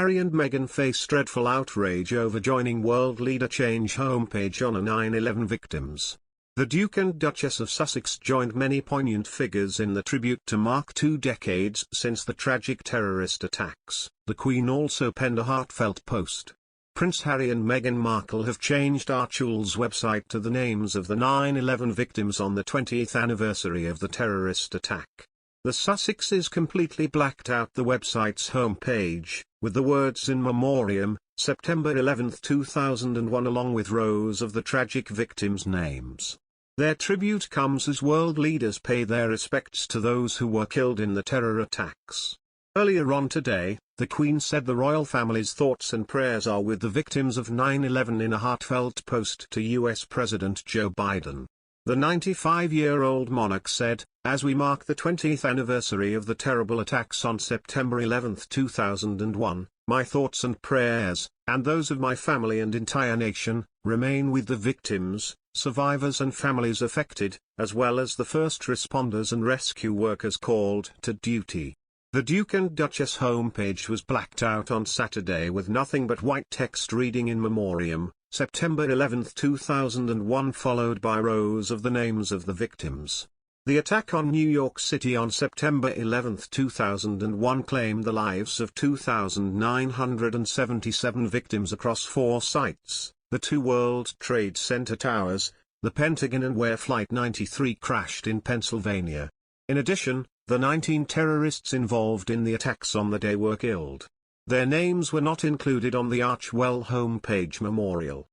Harry and Meghan face dreadful outrage over joining world leader change homepage on a 9/11 victims. The Duke and Duchess of Sussex joined many poignant figures in the tribute to mark 2 decades since the tragic terrorist attacks. The Queen also penned a heartfelt post. Prince Harry and Meghan Markle have changed Archie's website to the names of the 9/11 victims on the 20th anniversary of the terrorist attack. The Sussexes completely blacked out the website's homepage, with the words "In Memoriam, September 11, 2001" along with rows of the tragic victims' names. Their tribute comes as world leaders pay their respects to those who were killed in the terror attacks. Earlier on today, the Queen said the royal family's thoughts and prayers are with the victims of 9/11 in a heartfelt post to US President Joe Biden. The 95-year-old monarch said, "As we mark the 20th anniversary of the terrible attacks on September 11, 2001, my thoughts and prayers, and those of my family and entire nation, remain with the victims, survivors and families affected, as well as the first responders and rescue workers called to duty." The Duke and Duchess homepage was blacked out on Saturday with nothing but white text reading "In Memoriam, September 11, 2001" followed by rows of the names of the victims. The attack on New York City on September 11, 2001 claimed the lives of 2,977 victims across 4 sites, the 2 World Trade Center towers, the Pentagon and where Flight 93 crashed in Pennsylvania. In addition, the 19 terrorists involved in the attacks on the day were killed. Their names were not included on the Archewell homepage memorial.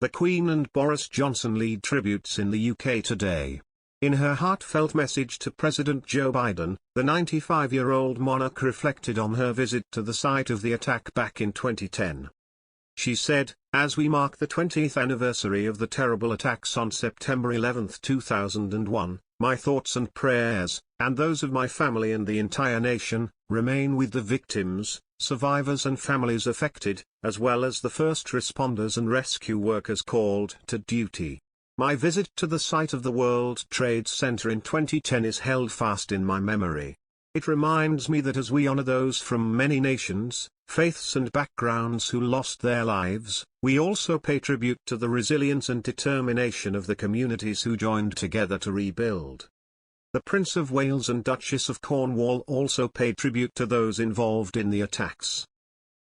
The Queen and Boris Johnson lead tributes in the UK today. In her heartfelt message to President Joe Biden, the 95-year-old monarch reflected on her visit to the site of the attack back in 2010. She said, "As we mark the 20th anniversary of the terrible attacks on September 11, 2001, my thoughts and prayers, and those of my family and the entire nation, remain with the victims, survivors and families affected, as well as the first responders and rescue workers called to duty. My visit to the site of the World Trade Center in 2010 is held fast in my memory. It reminds me that as we honor those from many nations, faiths and backgrounds who lost their lives, we also pay tribute to the resilience and determination of the communities who joined together to rebuild." The Prince of Wales and Duchess of Cornwall also paid tribute to those involved in the attacks.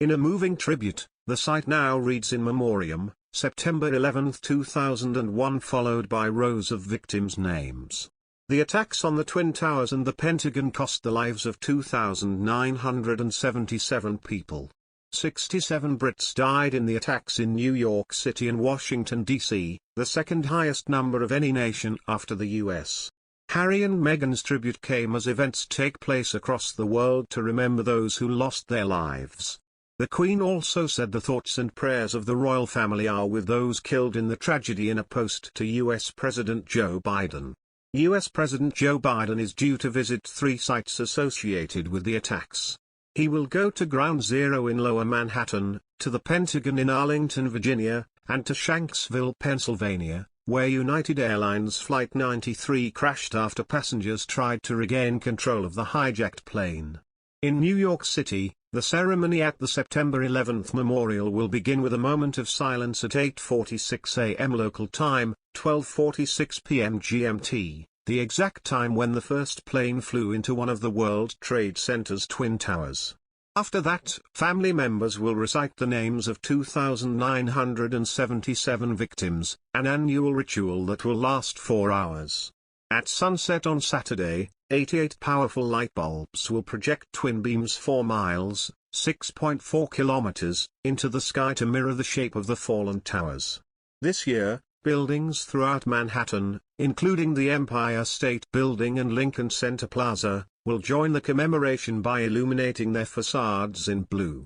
In a moving tribute, the site now reads "In Memoriam, September 11, 2001" followed by rows of victims' names. The attacks on the Twin Towers and the Pentagon cost the lives of 2,977 people. 67 Brits died in the attacks in New York City and Washington, D.C., the second highest number of any nation after the U.S. Harry and Meghan's tribute came as events take place across the world to remember those who lost their lives. The Queen also said the thoughts and prayers of the royal family are with those killed in the tragedy in a post to U.S. President Joe Biden. U.S. President Joe Biden is due to visit 3 sites associated with the attacks. He will go to Ground Zero in Lower Manhattan, to the Pentagon in Arlington, Virginia, and to Shanksville, Pennsylvania, where United Airlines Flight 93 crashed after passengers tried to regain control of the hijacked plane. In New York City, the ceremony at the September 11 memorial will begin with a moment of silence at 8:46 a.m. local time, 12:46 p.m. GMT, the exact time when the first plane flew into one of the World Trade Center's Twin Towers. After that, family members will recite the names of 2,977 victims, an annual ritual that will last 4 hours. At sunset on Saturday, 88 powerful light bulbs will project twin beams 4 miles, 6.4 kilometers, into the sky to mirror the shape of the fallen towers. This year, buildings throughout Manhattan, including the Empire State Building and Lincoln Center Plaza, will join the commemoration by illuminating their facades in blue.